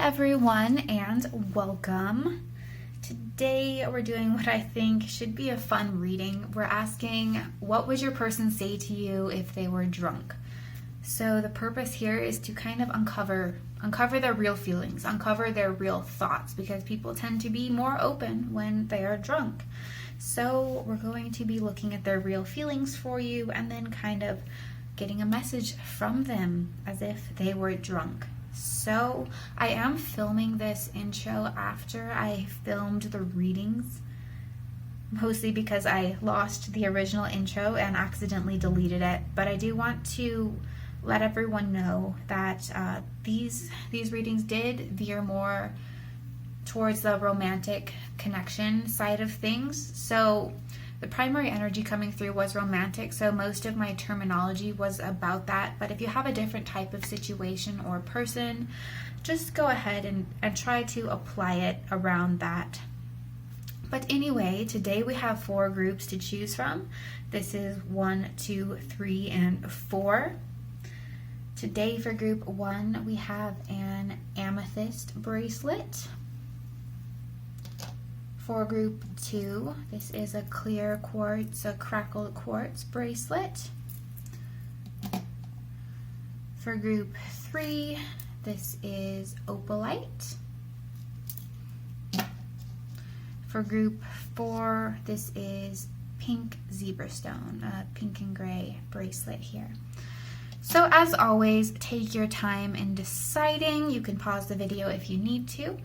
everyone, and welcome. Today we're doing what I think should be a fun reading. We're asking, what would your person say to you if they were drunk? So the purpose here is to kind of uncover their real feelings, uncover their real thoughts, because people tend to be more open when they are drunk. So we're going to be looking at their real feelings for you and then kind of getting a message from them as if they were drunk. So I am filming this intro after I filmed the readings, mostly because I lost the original intro and accidentally deleted it. But I do want to let everyone know that these readings did veer more towards the romantic connection side of things. So the primary energy coming through was romantic, so most of my terminology was about that. But if you have a different type of situation or person, just go ahead and try to apply it around that. But anyway, today we have 4 groups to choose from. This is 1, 2, 3, and 4. Today for group 1, we have an amethyst bracelet. For group 2, this is a clear quartz, a crackled quartz bracelet. For group 3, this is opalite. For group 4, this is pink zebra stone, a pink and gray bracelet here. So as always, take your time in deciding. You can pause the video if you need to.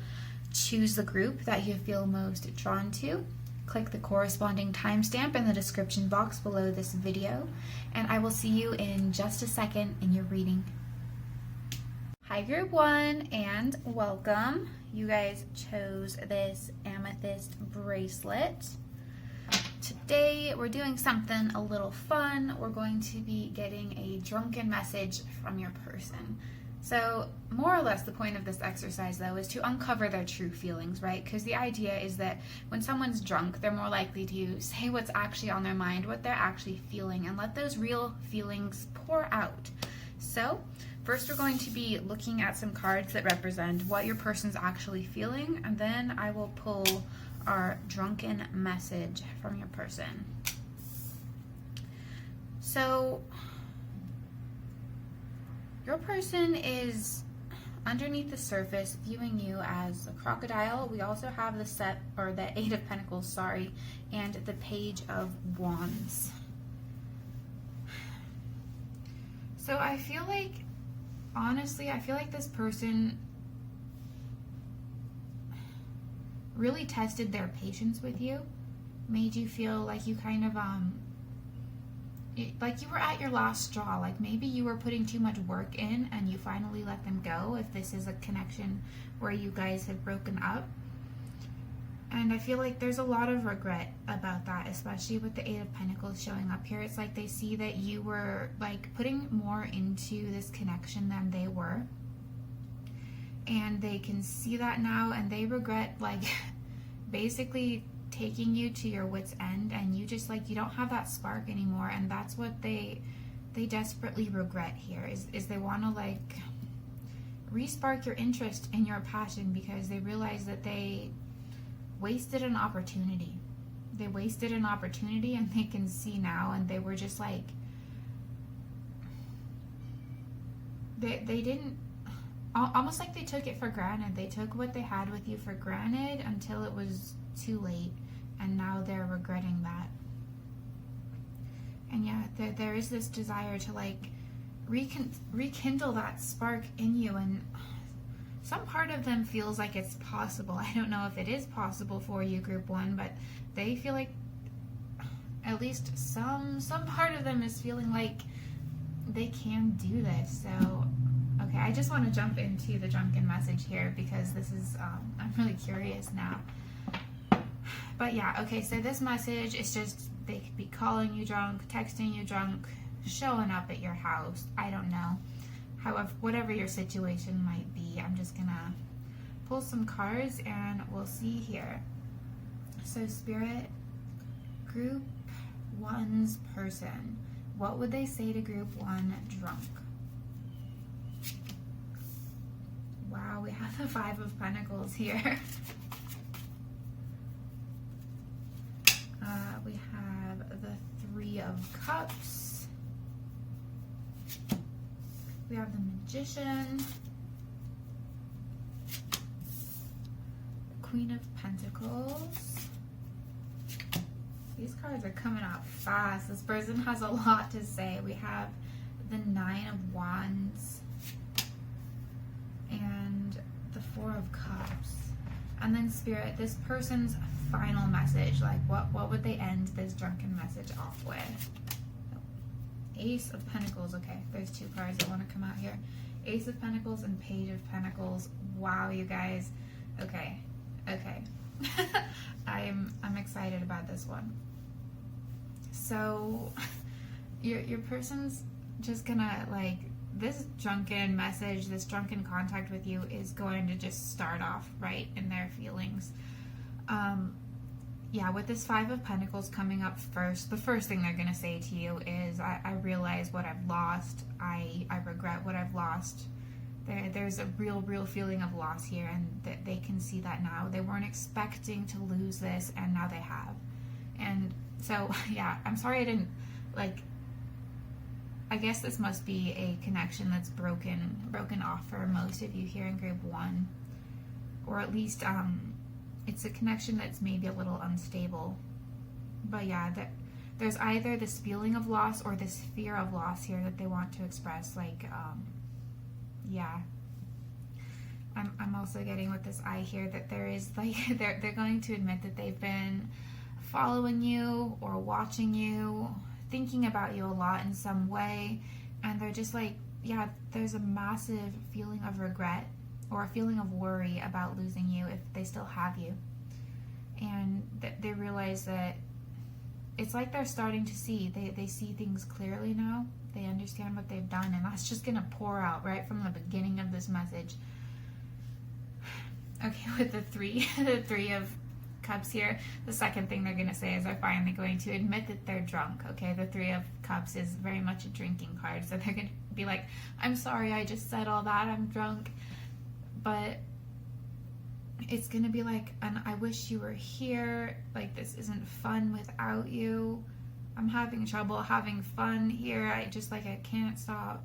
Choose the group that you feel most drawn to. Click the corresponding timestamp in the description box below this video, and I will see you in just a second in your reading. Hi group 1, and welcome. You guys chose this amethyst bracelet. Today we're doing something a little fun. We're going to be getting a drunken message from your person. So more or less the point of this exercise though is to uncover their true feelings, right? Because the idea is that when someone's drunk, they're more likely to say what's actually on their mind, what they're actually feeling, and let those real feelings pour out. So first we're going to be looking at some cards that represent what your person's actually feeling, and then I will pull our drunken message from your person. So your person is underneath the surface viewing you as a crocodile. We also have the the 8 of Pentacles, and the Page of Wands. So I feel like, honestly, this person really tested their patience with you, made you feel like you kind of like you were at your last straw, like maybe you were putting too much work in and you finally let them go, if this is a connection where you guys have broken up. And I feel like there's a lot of regret about that, especially with the 8 of Pentacles showing up here. It's like they see that you were like putting more into this connection than they were, and they can see that now, and they regret like basically taking you to your wit's end, and you just like, you don't have that spark anymore. And that's what they desperately regret here, is they want to like re-spark your interest and your passion, because they realize that they wasted an opportunity. They wasted an opportunity, and they can see now, and they were just like, they didn't, almost like they took it for granted. They took what they had with you for granted until it was too late, and now they're regretting that. And yeah, there is this desire to like rekindle that spark in you, and some part of them feels like it's possible. I don't know if it is possible for you, group 1, but they feel like at least some part of them is feeling like they can do this. So okay, I just want to jump into the drunken message here, because this is I'm really curious now. But yeah, okay, so this message is just, they could be calling you drunk, texting you drunk, showing up at your house, I don't know. However, whatever your situation might be, I'm just gonna pull some cards and we'll see here. So Spirit, group 1's person, what would they say to group 1 drunk? Wow, Oh, we have the Five of Pentacles here. We have the Three of Cups. We have the Magician. The Queen of Pentacles. These cards are coming out fast. This person has a lot to say. We have the Nine of Wands and the Four of Cups. And then Spirit, this person's final message, like what would they end this drunken message off with? Ace of Pentacles. Okay, there's two cards that want to come out here. Ace of Pentacles and Page of Pentacles. Wow, you guys. Okay. I'm excited about this one. So your person's just gonna, like, this drunken message, this drunken contact with you is going to just start off right in their feelings. Yeah, with this Five of Pentacles coming up first, the first thing they're going to say to you is, I realize what I've lost. I regret what I've lost. There's a real feeling of loss here, and they can see that now. They weren't expecting to lose this, and now they have. And so, yeah, I'm sorry I didn't, like, I guess this must be a connection that's broken off for most of you here in group 1. Or at least, it's a connection that's maybe a little unstable. But yeah, there's either this feeling of loss or this fear of loss here that they want to express. Like, yeah. I'm also getting with this eye here that there is, like, they're going to admit that they've been following you or watching you, thinking about you a lot in some way, and they're just like, yeah, there's a massive feeling of regret or a feeling of worry about losing you if they still have you. And they realize that it's like they're starting to see, they see things clearly now. They understand what they've done, and that's just going to pour out right from the beginning of this message. Okay, with the three of Cups here, the second thing they're going to say is they're finally going to admit that they're drunk. Okay, the Three of Cups is very much a drinking card, so they're going to be like, I'm sorry I just said all that, I'm drunk. But it's going to be like, and I wish you were here, like, this isn't fun without you. I'm having trouble having fun here. I can't stop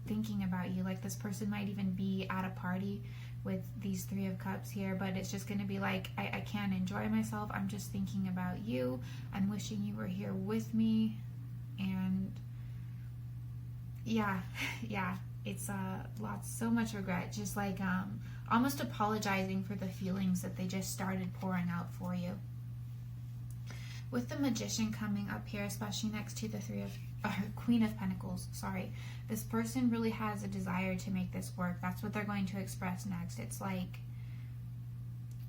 thinking about you. Like, this person might even be at a party with these Three of Cups here, but it's just going to be like, I can't enjoy myself. I'm just thinking about you. I'm wishing you were here with me. And yeah, it's so much regret, just like almost apologizing for the feelings that they just started pouring out for you. With the Magician coming up here, especially next to the Queen of Pentacles, sorry, this person really has a desire to make this work. That's what they're going to express next. It's like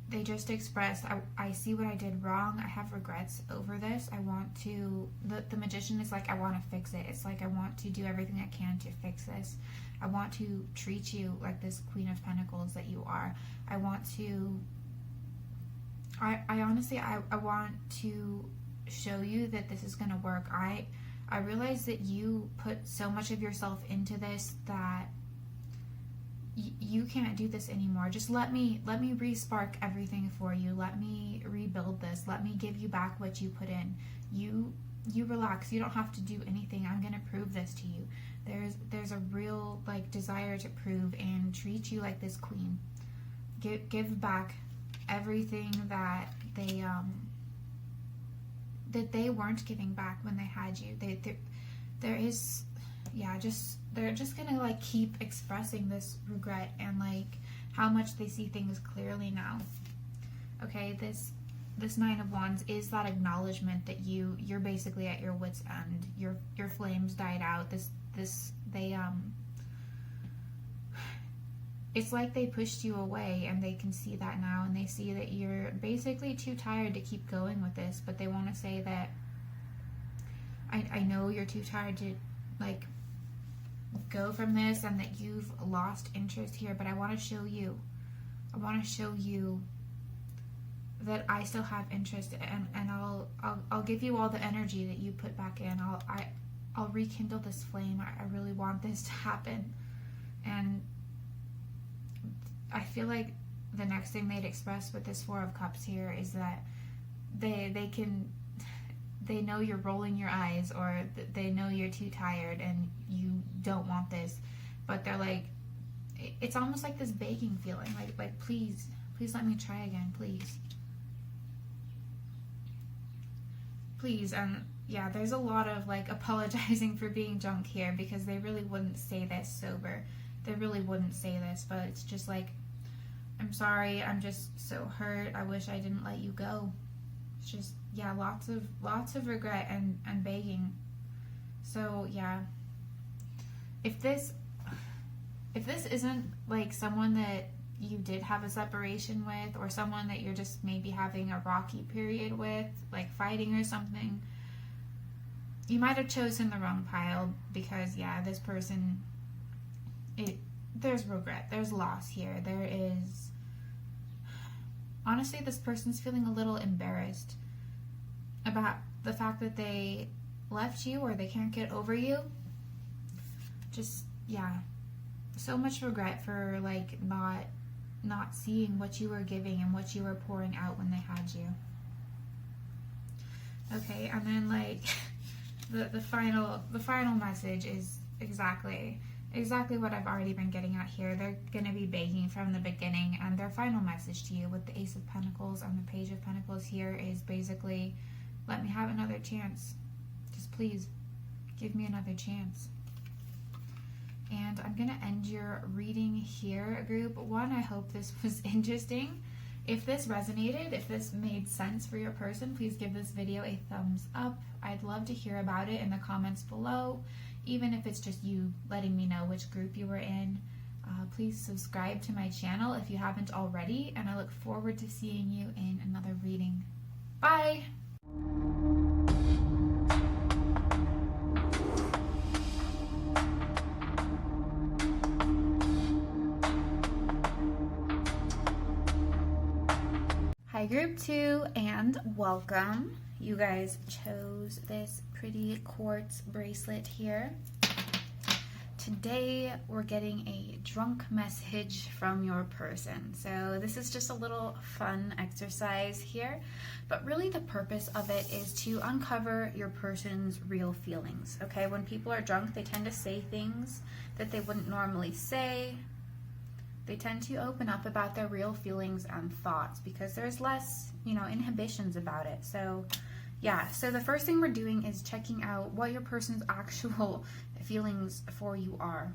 they just expressed, I see what I did wrong. I have regrets over this. I want to, the Magician is like, I want to fix it. It's like, I want to do everything I can to fix this. I want to treat you like this Queen of Pentacles that you are. I want to, I honestly, I want to show you that this is going to work. I realize that you put so much of yourself into this that you can't do this anymore. Just let me re-spark everything for you. Let me rebuild this. Let me give you back what you put in. You relax. You don't have to do anything. I'm going to prove this to you. There's a real, like, desire to prove and treat you like this queen. Give back everything that they weren't giving back when they had you. They're just gonna, like, keep expressing this regret and, like, how much they see things clearly now. Okay, this Nine of Wands is that acknowledgement that you're basically at your wit's end. Your flames died out. It's like they pushed you away, and they can see that now, and they see that you're basically too tired to keep going with this, but they want to say that I know you're too tired to, like, go from this, and that you've lost interest here, but I want to show you that I still have interest, and I'll give you all the energy that you put back in. I'll rekindle this flame. I really want this to happen. And I feel like the next thing they'd express with this Four of Cups here is that they know you're rolling your eyes, or they know you're too tired and you don't want this, but they're like, it's almost like this begging feeling, like please let me try again, please. And yeah, there's a lot of like apologizing for being drunk here, because they really wouldn't say this sober. They really wouldn't say this, but it's just like, I'm sorry, I'm just so hurt, I wish I didn't let you go. It's just, yeah, lots of regret and begging. So yeah, if this isn't like someone that you did have a separation with, or someone that you're just maybe having a rocky period with, like fighting or something, you might have chosen the wrong pile, because yeah, this person, there's regret, there's loss here, there is, honestly, this person's feeling a little embarrassed about the fact that they left you, or they can't get over you. Just, yeah, so much regret for like not seeing what you were giving and what you were pouring out when they had you. Okay, and then like the final message is exactly what I've already been getting at here. They're going to be begging from the beginning, and their final message to you with the Ace of Pentacles and the Page of Pentacles here is basically, let me have another chance. Just please give me another chance. And I'm going to end your reading here, group. One, I hope this was interesting. If this resonated, if this made sense for your person, please give this video a thumbs up. I'd love to hear about it in the comments below, even if it's just you letting me know which group you were in. Please subscribe to my channel if you haven't already, and I look forward to seeing you in another reading. Bye! Hi group 2, and welcome. You guys chose this pretty quartz bracelet here. Today we're getting a drunk message from your person. So this is just a little fun exercise here, but really the purpose of it is to uncover your person's real feelings. Okay, when people are drunk, they tend to say things that they wouldn't normally say. They tend to open up about their real feelings and thoughts because there's less, inhibitions about it. So yeah, so the first thing we're doing is checking out what your person's actual feelings for you are.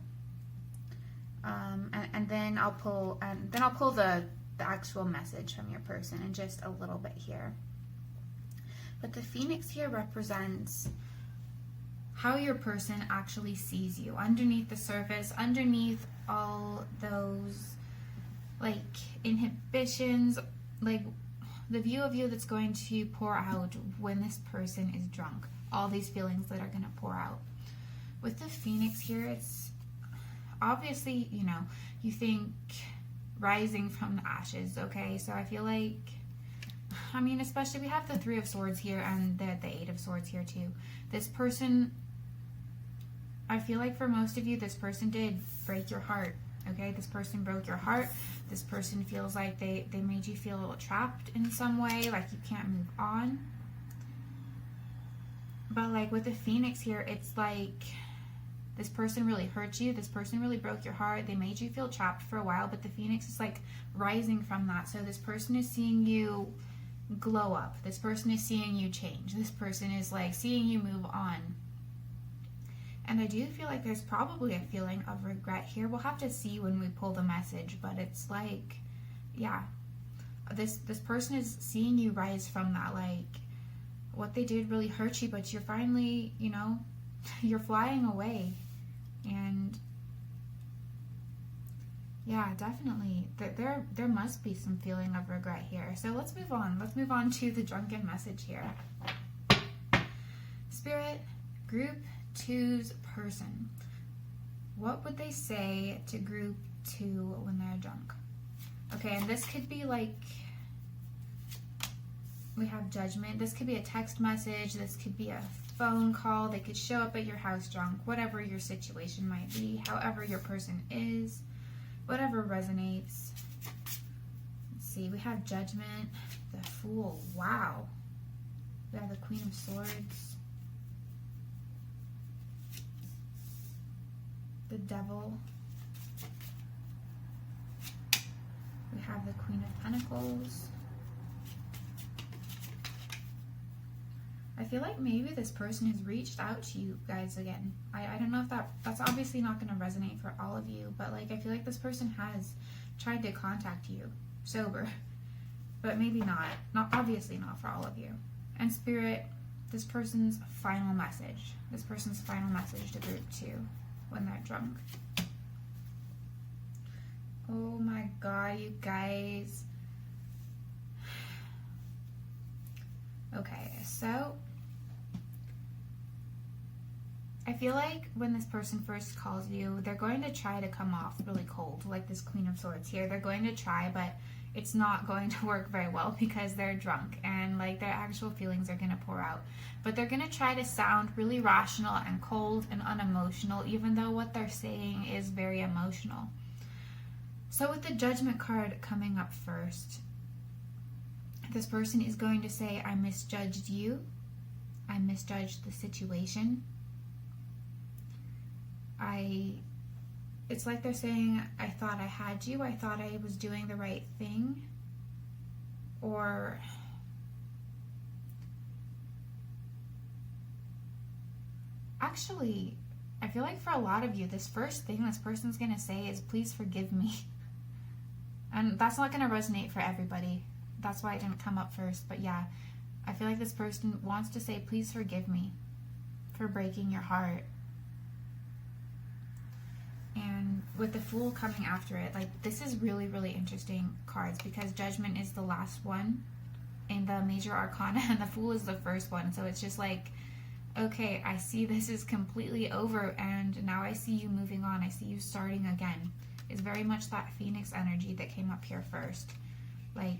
And then I'll pull the actual message from your person in just a little bit here. But the Phoenix here represents how your person actually sees you underneath the surface, underneath all those like inhibitions, like the view of you that's going to pour out when this person is drunk, all these feelings that are going to pour out. With the Phoenix here, it's obviously, you think rising from the ashes, okay? So I feel like, especially we have the Three of Swords here and the Eight of Swords here too. This person, I feel like for most of you, this person did break your heart, okay? This person broke your heart. This person feels like they made you feel trapped in some way, like you can't move on. But like with the Phoenix here, it's like this person really hurt you. This person really broke your heart. They made you feel trapped for a while, but the Phoenix is like rising from that. So this person is seeing you glow up. This person is seeing you change. This person is like seeing you move on. And I do feel like there's probably a feeling of regret here. We'll have to see when we pull the message, but it's like, yeah, this person is seeing you rise from that. Like, what they did really hurt you, but you're finally, you're flying away. And yeah, definitely, there must be some feeling of regret here. So let's move on. Let's move on to the drunken message here. Spirit, group 2's person. What would they say to group 2 when they're drunk? Okay, and this could be like, we have judgment. This could be a text message. This could be a phone call. They could show up at your house drunk, whatever your situation might be, however your person is, whatever resonates. see. We have Judgment, the Fool. Wow. We have the Queen of Swords, the Devil. We have the Queen of Pentacles. I feel like maybe this person has reached out to you guys again. I don't know if that's obviously not going to resonate for all of you, but like I feel like this person has tried to contact you sober, but maybe not obviously not for all of you. And Spirit, this person's final message to group 2 when they're drunk. Oh my god, you guys. Okay, so I feel like when this person first calls you, they're going to try to come off really cold, like this Queen of Swords here. They're going to try, but it's not going to work very well because they're drunk and like their actual feelings are going to pour out. But they're going to try to sound really rational and cold and unemotional, even though what they're saying is very emotional. So with the Judgment card coming up first, this person is going to say, I misjudged you. I misjudged the situation. It's like they're saying, I thought I had you. I thought I was doing the right thing. Or actually, I feel like for a lot of you, this first thing this person's going to say is, please forgive me. And that's not going to resonate for everybody. That's why it didn't come up first. But yeah, I feel like this person wants to say, please forgive me for breaking your heart. And with the Fool coming after it, like this is really, really interesting cards because Judgment is the last one in the major arcana and the Fool is the first one. So it's just like, okay, I see this is completely over and now I see you moving on. I see you starting again. It's very much that Phoenix energy that came up here first. Like,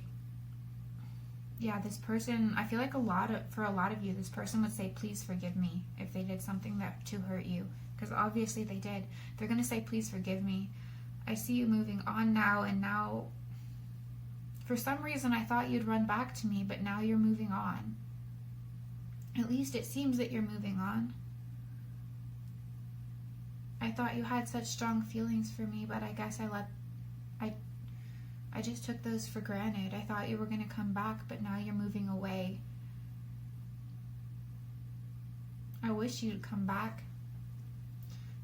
yeah, this person, I feel like for a lot of you, this person would say, please forgive me if they did something to hurt you. Because obviously they did. They're going to say, please forgive me. I see you moving on now, and now, for some reason, I thought you'd run back to me, but now you're moving on. At least it seems that you're moving on. I thought you had such strong feelings for me, but I guess I just took those for granted. I thought you were going to come back, but now you're moving away. I wish you'd come back.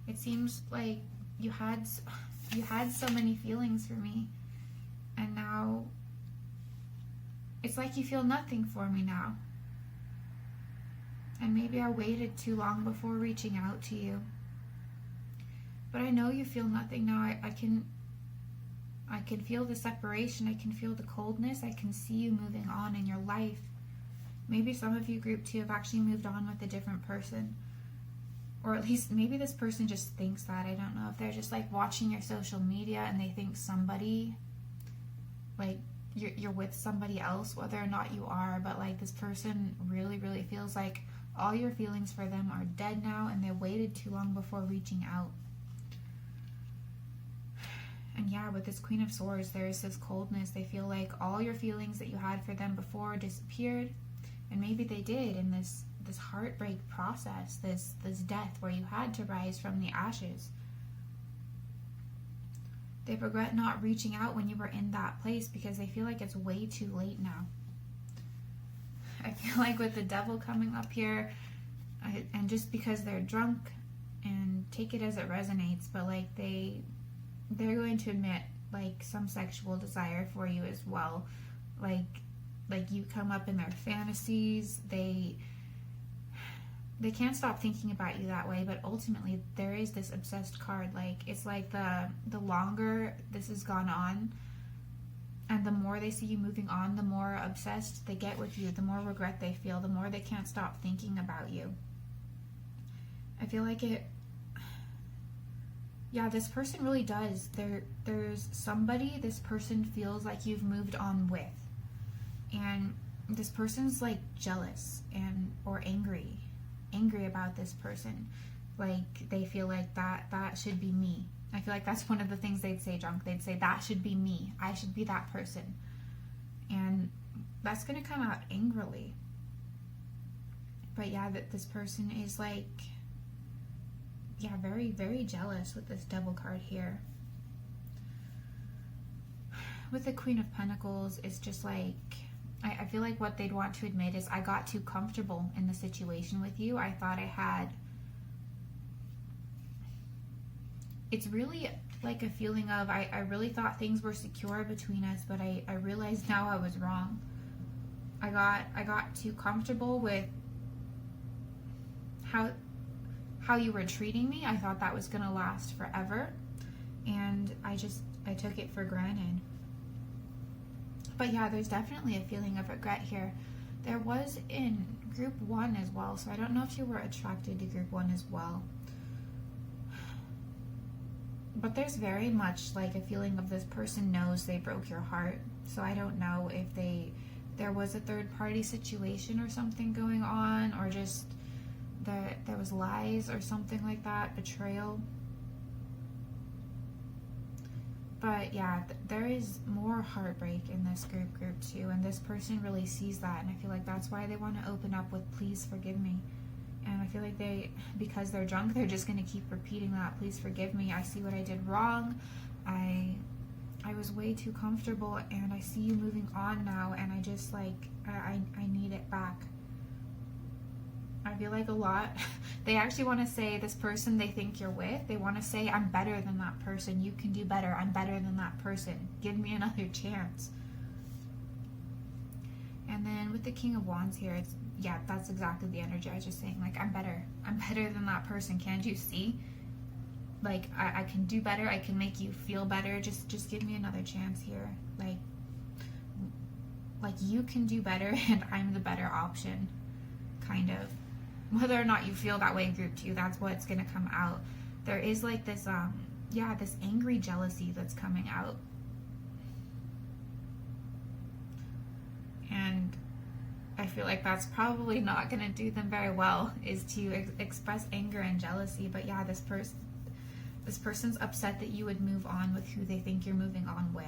It seems like you had so many feelings for me, and now it's like you feel nothing for me now. And maybe I waited too long before reaching out to you. But I know you feel nothing now. I can feel the separation. I can feel the coldness. I can see you moving on in your life. Maybe some of you, group 2, have actually moved on with a different person. Or at least maybe this person just thinks that. I don't know if they're just like watching your social media and they think somebody, like you're with somebody else, whether or not you are, but like this person really, really feels like all your feelings for them are dead now and they waited too long before reaching out. And yeah, with this Queen of Swords, there is this coldness. They feel like all your feelings that you had for them before disappeared. And maybe they did in this heartbreak process, this death where you had to rise from the ashes. They regret not reaching out when you were in that place because they feel like it's way too late now. I feel like with the Devil coming up here, and just because they're drunk, and take it as it resonates, but like they're going to admit like some sexual desire for you as well. Like you come up in their fantasies. They can't stop thinking about you that way, but ultimately there is this obsessed card. Like it's like the longer this has gone on and the more they see you moving on, the more obsessed they get with you, the more regret they feel, the more they can't stop thinking about you. I feel like this person really does. There's somebody this person feels like you've moved on with, and this person's like jealous or angry about this person. Like they feel like that should be me. I feel like that's one of the things they'd say drunk. They'd say, that should be me. I should be that person. and that's going to come out angrily. But yeah, that this person is like, yeah, very, very jealous with this Devil card here. With the Queen of Pentacles, it's just like, I feel like what they'd want to admit is, I got too comfortable in the situation with you. I thought I had... It's really like a feeling of, I really thought things were secure between us, but I realized now I was wrong. I got too comfortable with how you were treating me. I thought that was going to last forever, and I took it for granted. But yeah, there's definitely a feeling of regret here. There was in group 1 as well, so I don't know if you were attracted to group 1 as well. But there's very much like a feeling of, this person knows they broke your heart. So I don't know if there was a third party situation or something going on, or just there was lies or something like that, betrayal. But yeah, there is more heartbreak in this group 2, and this person really sees that, and I feel like that's why they want to open up with, please forgive me. And I feel like because they're drunk, they're just going to keep repeating that, please forgive me, I see what I did wrong, I was way too comfortable, and I see you moving on now, and I just like, I need it back. I feel like a lot, they actually want to say, this person they think you're with, they want to say, I'm better than that person, you can do better, I'm better than that person, give me another chance. And then with the King of Wands here, it's, yeah, that's exactly the energy I was just saying, like, I'm better than that person, can't you see? Like, I can do better, I can make you feel better, just give me another chance here. Like you can do better, and I'm the better option, kind of. Whether or not you feel that way in group 2, that's what's going to come out. There is like this, yeah, this angry jealousy that's coming out. And I feel like that's probably not going to do them very well, is to express anger and jealousy. But yeah, this person's upset that you would move on with who they think you're moving on with.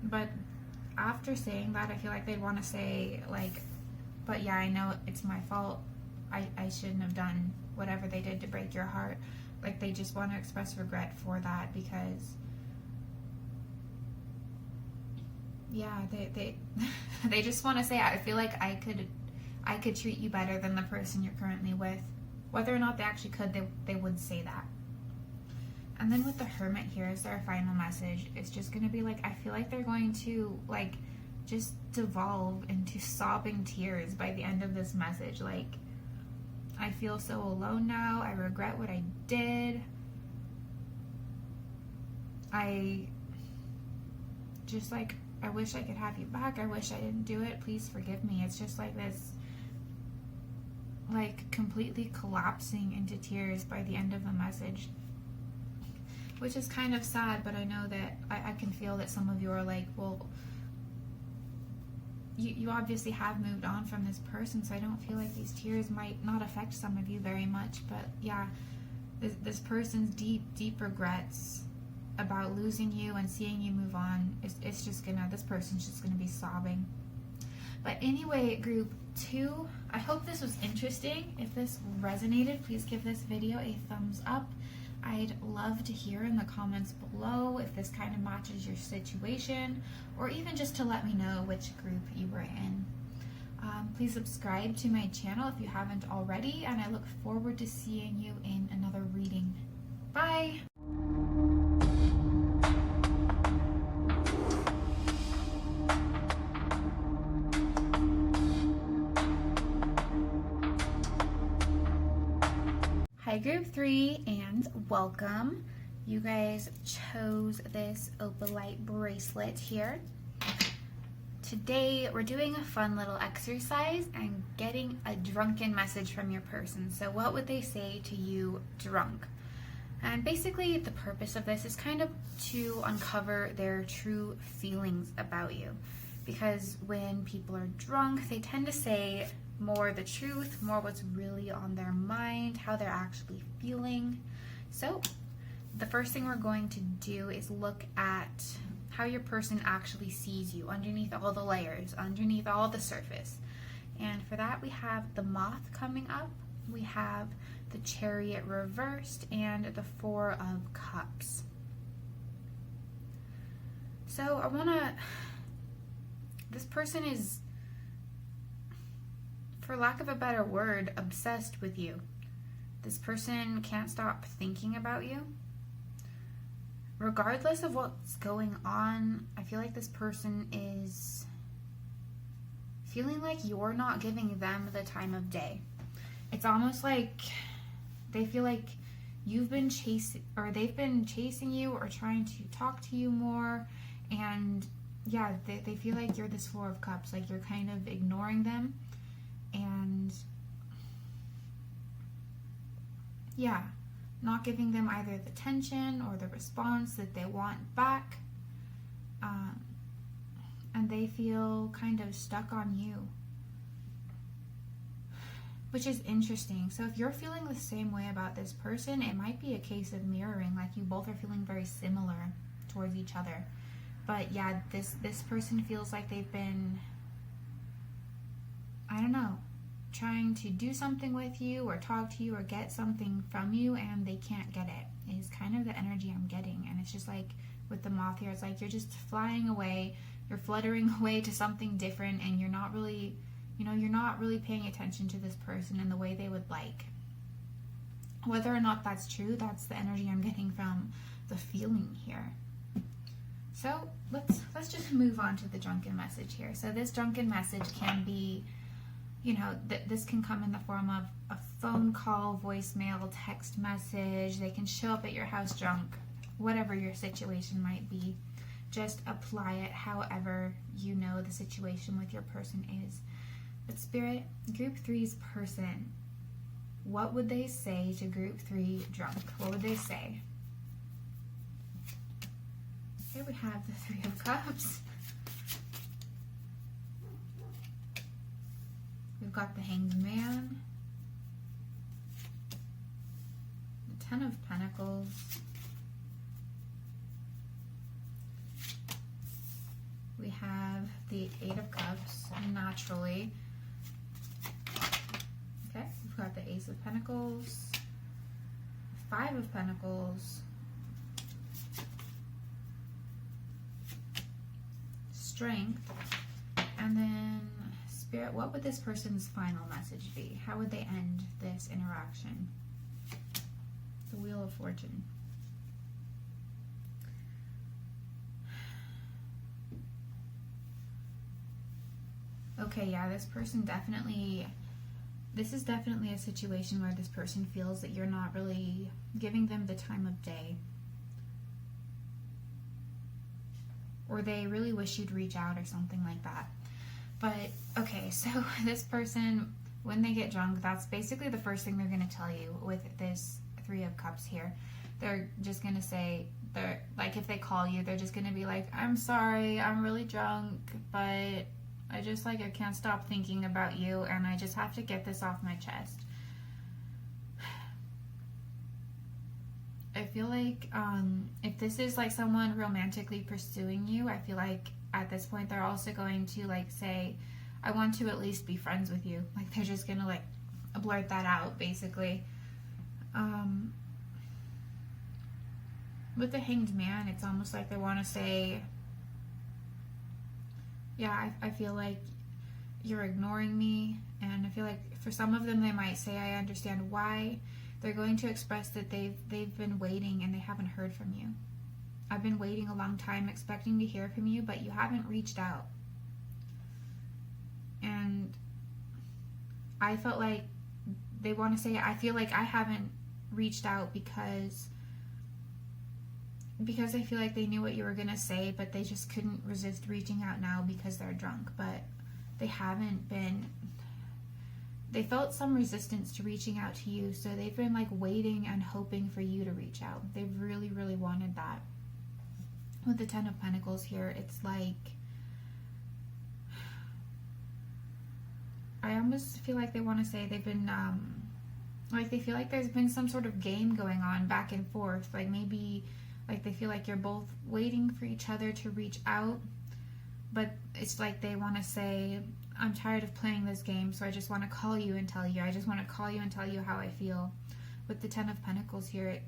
But after saying that, I feel like they'd want to say, like, but yeah, I know it's my fault. I shouldn't have done whatever they did to break your heart. Like, they just want to express regret for that, because yeah, they just want to say, I feel like I could treat you better than the person you're currently with. Whether or not they actually could, they would say that. And then with the Hermit here is their final message. It's just going to be like, I feel like they're going to like just devolve into sobbing tears by the end of this message. Like, I feel so alone now. I regret what I did. I just like, I wish I could have you back. I wish I didn't do it. Please forgive me. It's just like this, like, completely collapsing into tears by the end of the message. Which is kind of sad, but I know that I can feel that some of you are like, well, you obviously have moved on from this person, so I don't feel like these tears might not affect some of you very much. But yeah, this person's deep regrets about losing you and seeing you move on, it's just gonna, this person's just gonna be sobbing. But anyway, group 2, I hope this was interesting. If this resonated, please give this video a thumbs up. I'd love to hear in the comments below if this kind of matches your situation, or even just to let me know which group you were in. Please subscribe to my channel if you haven't already, and I look forward to seeing you in another reading. Bye! Hi group 3, and welcome. You guys chose this opalite bracelet here. Today we're doing a fun little exercise and getting a drunken message from your person. So what would they say to you drunk? And basically the purpose of this is kind of to uncover their true feelings about you. Because when people are drunk, they tend to say more the truth, more what's really on their mind, how they're actually feeling. So the first thing we're going to do is look at how your person actually sees you underneath all the layers, underneath all the surface. And for that, we have the Moth coming up. We have the Chariot reversed and the Four of Cups. So this person is, for lack of a better word, obsessed with you. This person can't stop thinking about you. Regardless of what's going on, I feel like this person is feeling like you're not giving them the time of day. It's almost like they feel like they've been chasing you or trying to talk to you more, and yeah, they feel like you're this Four of Cups, like you're kind of ignoring them, and yeah, not giving them either the attention or the response that they want back, and they feel kind of stuck on you, which is interesting. So if you're feeling the same way about this person, it might be a case of mirroring, like you both are feeling very similar towards each other. But yeah, this person feels like they've been, I don't know, trying to do something with you or talk to you or get something from you, and they can't get it, is kind of the energy I'm getting. And it's just like with the Moth here, it's like you're just flying away, you're fluttering away to something different, and you're not really paying attention to this person in the way they would like. Whether or not that's true, that's the energy I'm getting from the feeling here. So let's just move on to the drunken message here. So this drunken message can be, this can come in the form of a phone call, voicemail, text message. They can show up at your house drunk, whatever your situation might be. Just apply it however you know the situation with your person is. But Spirit, Group 3's person, what would they say to Group 3 drunk? What would they say? Here we have the Three of Cups. We've got the Hanged Man, the Ten of Pentacles, we have the Eight of Cups, naturally. Okay, we've got the Ace of Pentacles, Five of Pentacles, Strength, and then Spirit, what would this person's final message be? How would they end this interaction? The Wheel of Fortune. Okay, yeah, this is definitely a situation where this person feels that you're not really giving them the time of day. Or they really wish you'd reach out or something like that. But, okay, so this person, when they get drunk, that's basically the first thing they're going to tell you with this Three of Cups here. They're just going to say, like, if they call you, they're just going to be like, I'm sorry, I'm really drunk, but I just, I can't stop thinking about you, and I just have to get this off my chest. I feel like if this is someone romantically pursuing you, I feel like at this point they're also going to say, I want to at least be friends with you. They're just gonna blurt that out, basically. With the Hanged Man, it's almost like they want to say, yeah, I feel like you're ignoring me, and I feel like for some of them they might say, I understand why. They're going to express that they've been waiting and they haven't heard from you. I've been waiting a long time expecting to hear from you, but you haven't reached out. And I felt like they want to say, I feel like I haven't reached out because I feel like they knew what you were going to say, but they just couldn't resist reaching out now because they're drunk. But they haven't been... They felt some resistance to reaching out to you, so they've been waiting and hoping for you to reach out. They've really, really wanted that. With the Ten of Pentacles here, it's I almost feel like they want to say they've been, they feel like there's been some sort of game going on back and forth. Maybe Like they feel like you're both waiting for each other to reach out, but it's like they want to say, I'm tired of playing this game, so I just want to call you and tell you. I just want to call you and tell you how I feel. With the Ten of Pentacles here,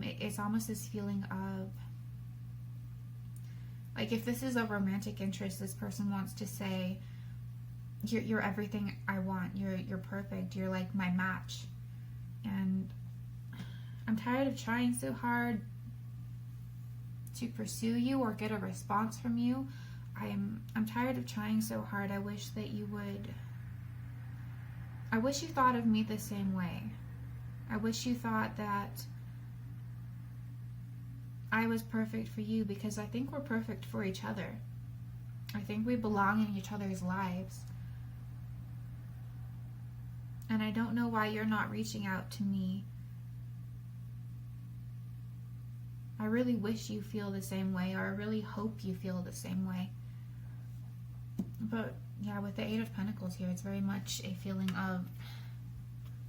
it's almost this feeling of, like if this is a romantic interest, this person wants to say, you're everything I want. You're perfect. You're like my match. And I'm tired of trying so hard to pursue you or get a response from you. I'm tired of trying so hard. I wish that you would. I wish you thought of me the same way. I wish you thought that I was perfect for you, because I think we're perfect for each other. I think we belong in each other's lives. And I don't know why you're not reaching out to me. I really wish you feel the same way, or I really hope you feel the same way. But yeah, with the Eight of Pentacles here, it's very much a feeling of,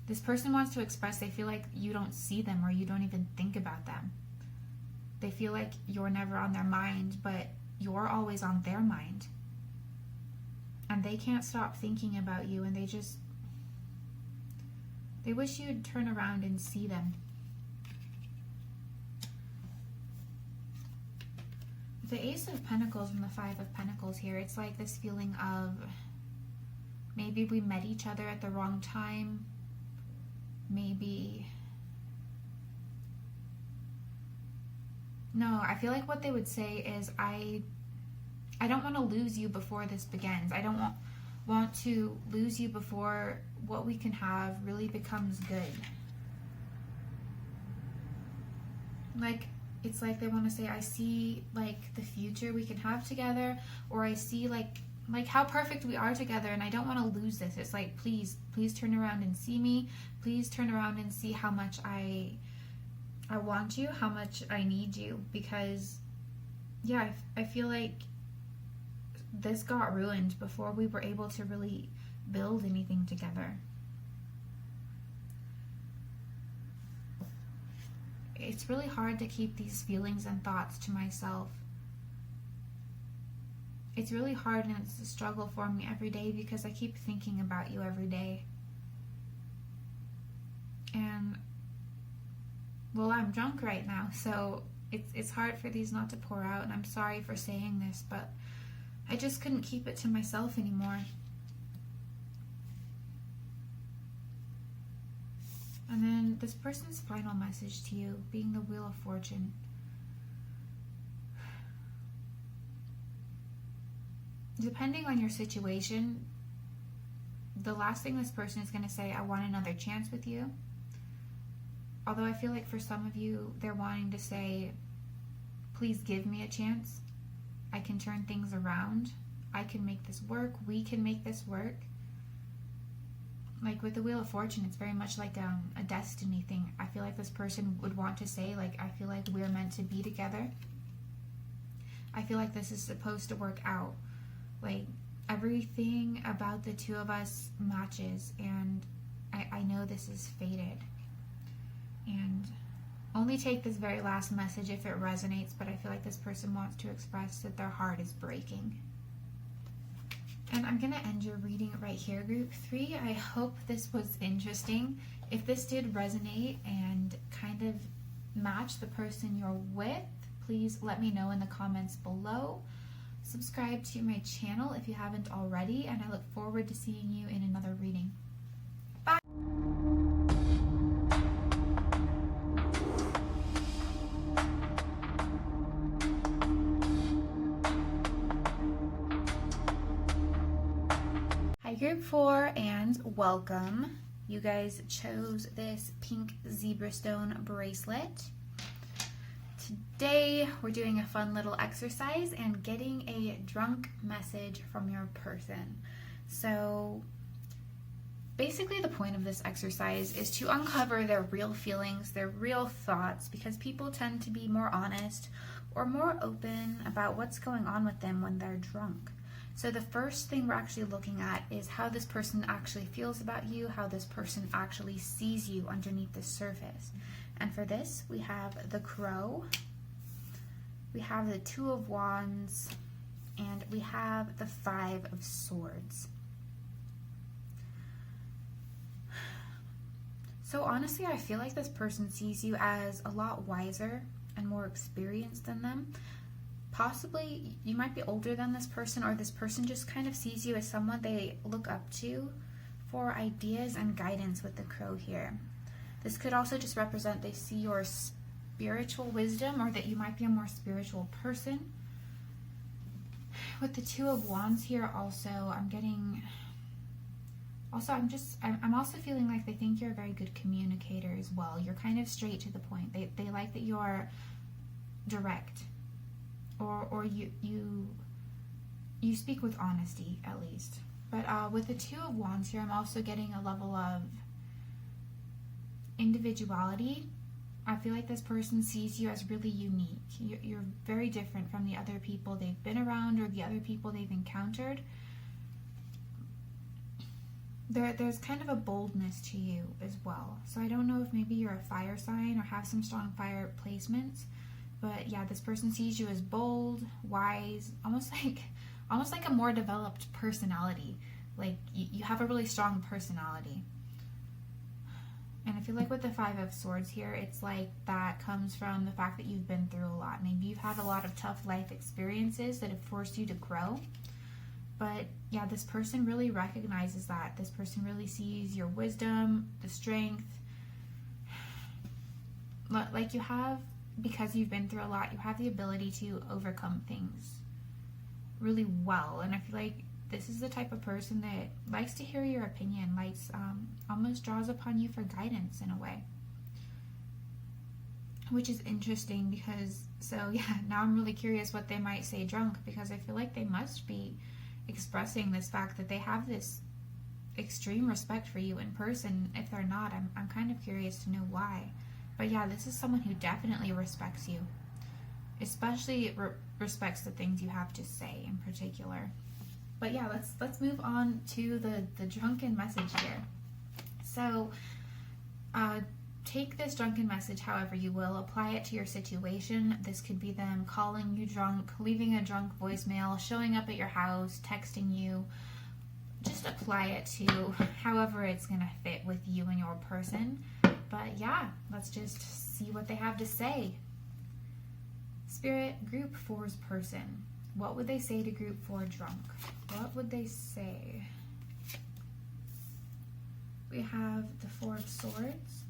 this person wants to express they feel like you don't see them or you don't even think about them. They feel like you're never on their mind, but you're always on their mind. And they can't stop thinking about you, and they wish you'd turn around and see them. The Ace of Pentacles and the Five of Pentacles here, it's like this feeling of maybe we met each other at the wrong time. Maybe... No, I feel like what they would say is, I don't want to lose you before this begins. I don't want to lose you before what we can have really becomes good. Like, it's like they want to say, I see like the future we can have together, or I see like how perfect we are together, and I don't want to lose this. It's like, please turn around and see me. Please turn around and see how much I want you, how much I need you, because yeah, I feel like this got ruined before we were able to really build anything together. It's really hard to keep these feelings and thoughts to myself. It's really hard, and it's a struggle for me every day, because I keep thinking about you every day. And well, I'm drunk right now, so it's hard for these not to pour out, and I'm sorry for saying this, but I just couldn't keep it to myself anymore. And then this person's final message to you, being the Wheel of Fortune. Depending on your situation, the last thing this person is going to say, I want another chance with you. Although I feel like for some of you, they're wanting to say, please give me a chance. I can turn things around. I can make this work. We can make this work. Like with the Wheel of Fortune, it's very much like a destiny thing. I feel like this person would want to say, like, I feel like we're meant to be together. I feel like this is supposed to work out. Like, everything about the two of us matches, and I know this is fated. And only take this very last message if it resonates, but I feel like this person wants to express that their heart is breaking. And I'm going to end your reading right here, Group 3. I hope this was interesting. If this did resonate and kind of match the person you're with, please let me know in the comments below. Subscribe to my channel if you haven't already, and I look forward to seeing you in another reading. Bye! Hi Group 4, and welcome. You guys chose this pink zebra stone bracelet. Today we're doing a fun little exercise and getting a drunk message from your person. So basically the point of this exercise is to uncover their real feelings, their real thoughts, because people tend to be more honest or more open about what's going on with them when they're drunk. So the first thing we're actually looking at is how this person actually feels about you, how this person actually sees you underneath the surface. And for this, we have the Crow, We have the Two of Wands, and we have the Five of Swords. So honestly, I feel like this person sees you as a lot wiser and more experienced than them. Possibly you might be older than this person, or this person just kind of sees you as someone they look up to for ideas and guidance with the Crow here. This could also just represent they see your spiritual wisdom, or that you might be a more spiritual person. With the Two of Wands here also, I'm also feeling like they think you're a very good communicator as well. You're kind of straight to the point. They like that you're direct, or you speak with honesty at least. But with the Two of Wands here, I'm also getting a level of individuality. I feel like this person sees you as really unique. You're very different from the other people they've been around or the other people they've encountered. There's kind of a boldness to you as well. So I don't know if maybe you're a fire sign or have some strong fire placements. But yeah, this person sees you as bold, wise, almost like a more developed personality. Like you have a really strong personality. And I feel like with the Five of Swords here, it's like that comes from the fact that you've been through a lot. Maybe you've had a lot of tough life experiences that have forced you to grow. But yeah, this person really recognizes that. This person really sees your wisdom, the strength. Like you have, because you've been through a lot, you have the ability to overcome things really well. And I feel like this is the type of person that likes to hear your opinion, almost draws upon you for guidance in a way. Which is interesting because, so yeah, now I'm really curious what they might say drunk, because I feel like they must be expressing this fact that they have this extreme respect for you in person. If they're not, I'm kind of curious to know why. But yeah, this is someone who definitely respects you, especially respects the things you have to say in particular. But yeah, let's move on to the drunken message here. So take this drunken message however you will, apply it to your situation. This could be them calling you drunk, leaving a drunk voicemail, showing up at your house, texting you. Just apply it to however it's going to fit with you and your person. But yeah, let's just see what they have to say. Spirit, Group 4's person. What would they say to Group 4 drunk? What would they say? We have the Four of Swords.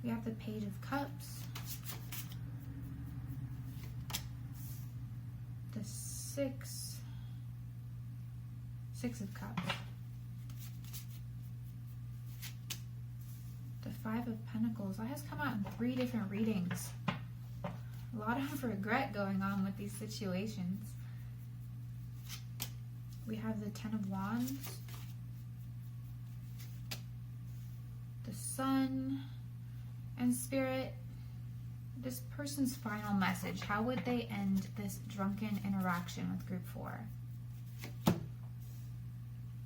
We have the Page of Cups. The Six of Cups. The Five of Pentacles. That has come out in 3 different readings. A lot of regret going on with these situations. We have the Ten of Wands. The Sun. And Spirit, this person's final message. How would they end this drunken interaction with Group 4?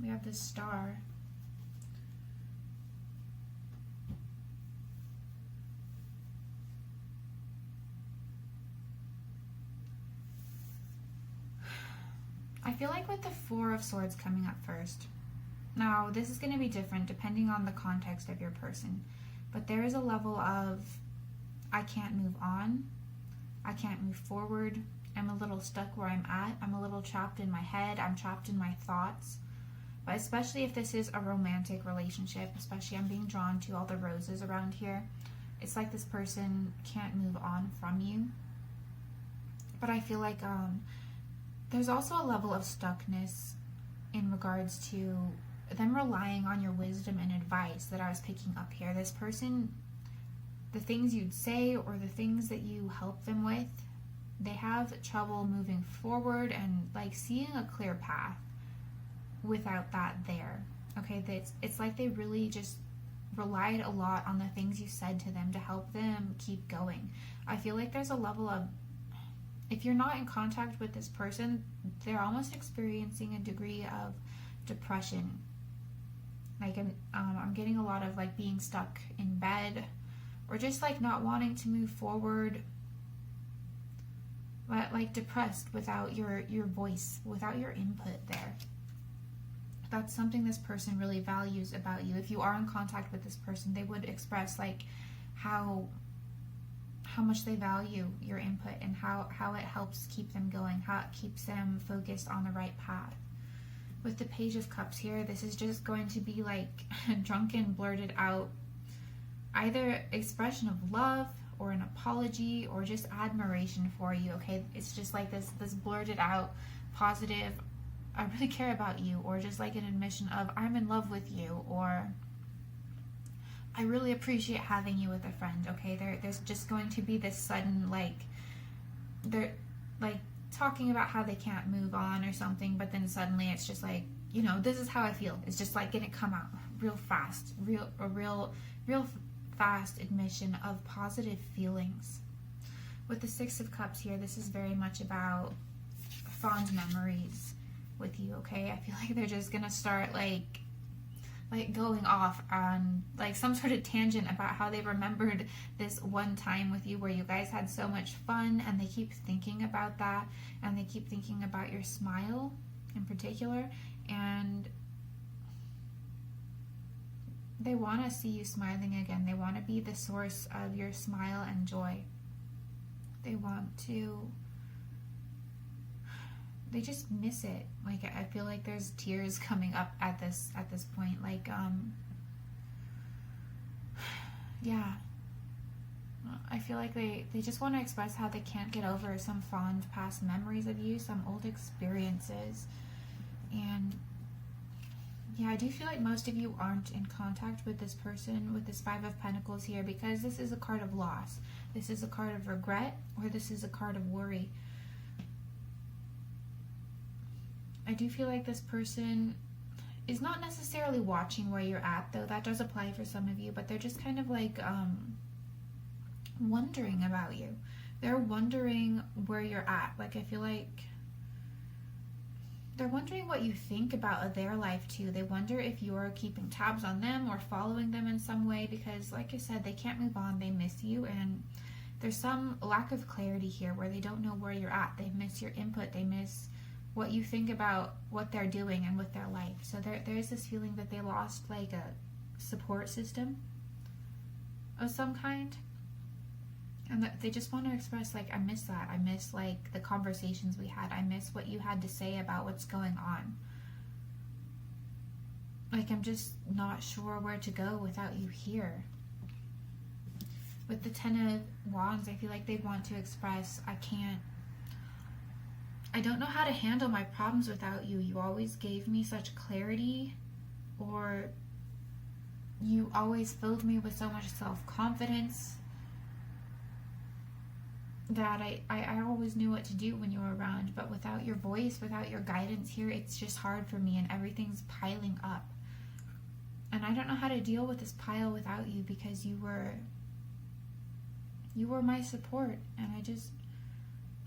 We have the Star. I feel like with the Four of Swords coming up first. Now, this is going to be different depending on the context of your person. But there is a level of, I can't move on. I can't move forward. I'm a little stuck where I'm at. I'm a little trapped in my head. I'm trapped in my thoughts. But especially if this is a romantic relationship, especially I'm being drawn to all the roses around here. It's like this person can't move on from you. But I feel like there's also a level of stuckness in regards to them relying on your wisdom and advice that I was picking up here. This person, the things you'd say or the things that you help them with, they have trouble moving forward and like seeing a clear path without that there. Okay, it's like they really just relied a lot on the things you said to them to help them keep going. I feel like there's a level of, if you're not in contact with this person, they're almost experiencing a degree of depression. Like I'm getting a lot of like being stuck in bed, or just like not wanting to move forward, but like depressed without your voice, without your input there. That's something this person really values about you. If you are in contact with this person, they would express like how much they value your input and how it helps keep them going, how it keeps them focused on the right path. With the Page of Cups here, this is just going to be like drunken, blurted out, either expression of love or an apology or just admiration for you, okay? It's just like this blurted out, positive, I really care about you, or just like an admission of I'm in love with you, or I really appreciate having you with a friend, okay? There's just going to be this sudden, like, they're like talking about how they can't move on or something, but then suddenly it's just like, you know, this is how I feel. It's just like gonna come out real fast, real fast admission of positive feelings. With the Six of Cups here, this is very much about fond memories with you, okay? I feel like they're just gonna start like going off on like some sort of tangent about how they remembered this one time with you where you guys had so much fun, and they keep thinking about that, and they keep thinking about your smile in particular, and they want to see you smiling again. They want to be the source of your smile and joy. They just miss it. Like, I feel like there's tears coming up at this point. Like, yeah. I feel like they just want to express how they can't get over some fond past memories of you, some old experiences. And yeah, I do feel like most of you aren't in contact with this person with this Five of Pentacles here, because this is a card of loss. This is a card of regret, or this is a card of worry. I do feel like this person is not necessarily watching where you're at, though that does apply for some of you, but they're just kind of like wondering about you. They're wondering where you're at. Like, I feel like they're wondering what you think about their life too. They wonder if you're keeping tabs on them or following them in some way, because like I said, they can't move on. They miss you, and there's some lack of clarity here where they don't know where you're at. They miss your input. They miss what you think about what they're doing and with their life. So there's this feeling that they lost like a support system of some kind, and that they just want to express like, I miss that. I miss like the conversations we had. I miss what you had to say about what's going on. Like, I'm just not sure where to go without you here. With the Ten of Wands, I feel like they want to express, I don't know how to handle my problems without you. You always gave me such clarity, or you always filled me with so much self-confidence that I always knew what to do when you were around. But without your voice, without your guidance here, it's just hard for me, and everything's piling up. And I don't know how to deal with this pile without you, because you were my support, and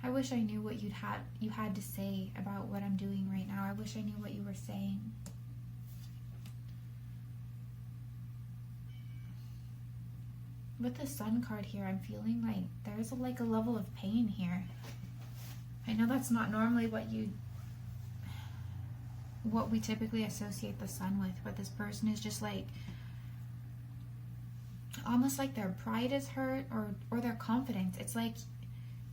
I wish I knew what you had to say about what I'm doing right now. I wish I knew what you were saying. With the Sun card here, I'm feeling like there's a level of pain here. I know that's not normally what we typically associate the Sun with, but this person is just like, almost like their pride is hurt, or their confidence. It's like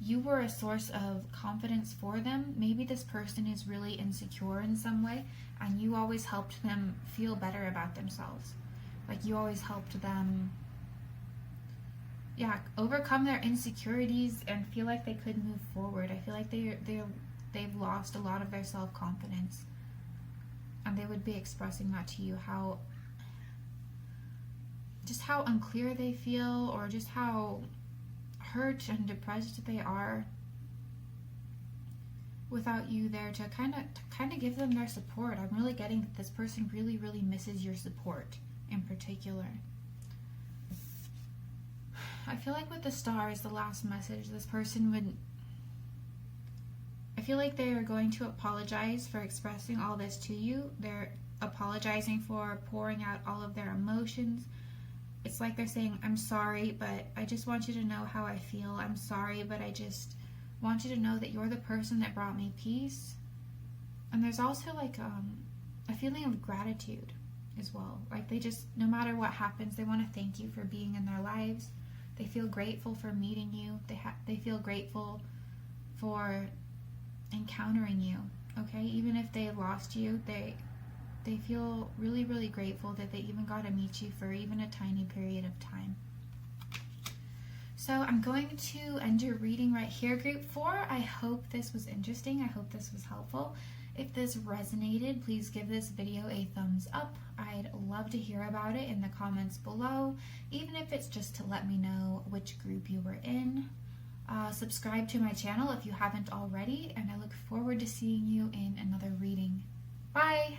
you were a source of confidence for them. Maybe this person is really insecure in some way, and you always helped them feel better about themselves. Like, you always helped them, overcome their insecurities and feel like they could move forward. I feel like they've lost a lot of their self-confidence, and they would be expressing that to you, how unclear they feel, or just how hurt and depressed they are without you there to kind of give them their support. I'm really getting that this person really, really misses your support in particular. I feel like with the Stars, the last message, this person I feel like they are going to apologize for expressing all this to you. They're apologizing for pouring out all of their emotions it's like they're saying, I'm sorry, but I just want you to know how I feel. I'm sorry, but I just want you to know that you're the person that brought me peace. And there's also like a feeling of gratitude as well. Like they just, no matter what happens, they want to thank you for being in their lives. They feel grateful for meeting you. They feel grateful for encountering you. Okay, even if they lost you, they feel really, really grateful that they even got to meet you for even a tiny period of time. So I'm going to end your reading right here, Group 4. I hope this was interesting. I hope this was helpful. If this resonated, please give this video a thumbs up. I'd love to hear about it in the comments below, even if it's just to let me know which group you were in. Subscribe to my channel if you haven't already, and I look forward to seeing you in another reading. Bye!